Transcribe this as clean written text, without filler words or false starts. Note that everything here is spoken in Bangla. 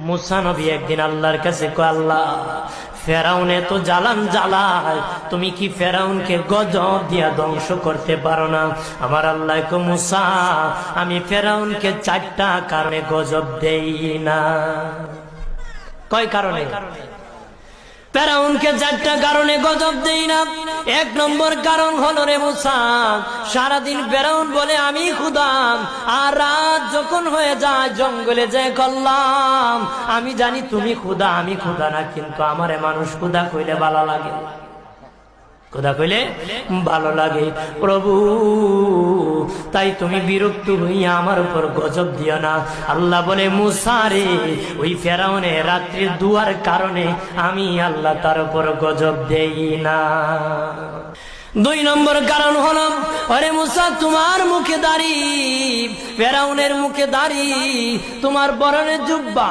মুসা নবী একদিন আল্লাহর কাছে কয়, আল্লাহ ফেরাউনে তো জ্বালান জ্বালায়, তুমি কি ফেরাউনকে গজব দিয়া ধ্বংস করতে পারো না? আমার আল্লাহ কো, মুসা আমি ফেরাউনকে 4টা কারণে গজব দেই না। কয় কারণে? ফেরাউনকে 4টা কারণে গজব দেই না। 1 নম্বর কারণ হলো, রে মুসা, সারাদিন ফেরাউন বলে আমি খোদা, আর রাত যখন হয়ে যায় জঙ্গলে যায় করলাম আমি জানি তুমি খোদা, আমি খোদা না, কিন্তু আমারে মানুষ খোদা কইলে ভালো লাগে, খোদা কইলে ভালো লাগে। প্রভু, তাই তুমি বিরক্ত হইয়া আমার উপর গজব দিও না। আল্লাহ বলে, মুসা রে, ওই ফেরাউনে রাত্রির দুয়ার কারণে আমি আল্লাহ তার উপর গজব দেই না। 2 নম্বর কারণ হলো, আরে মুসা, তোমার মুখে দাড়ি, ফেরাউনের মুখে দাড়ি, তোমার বরণের জুব্বা,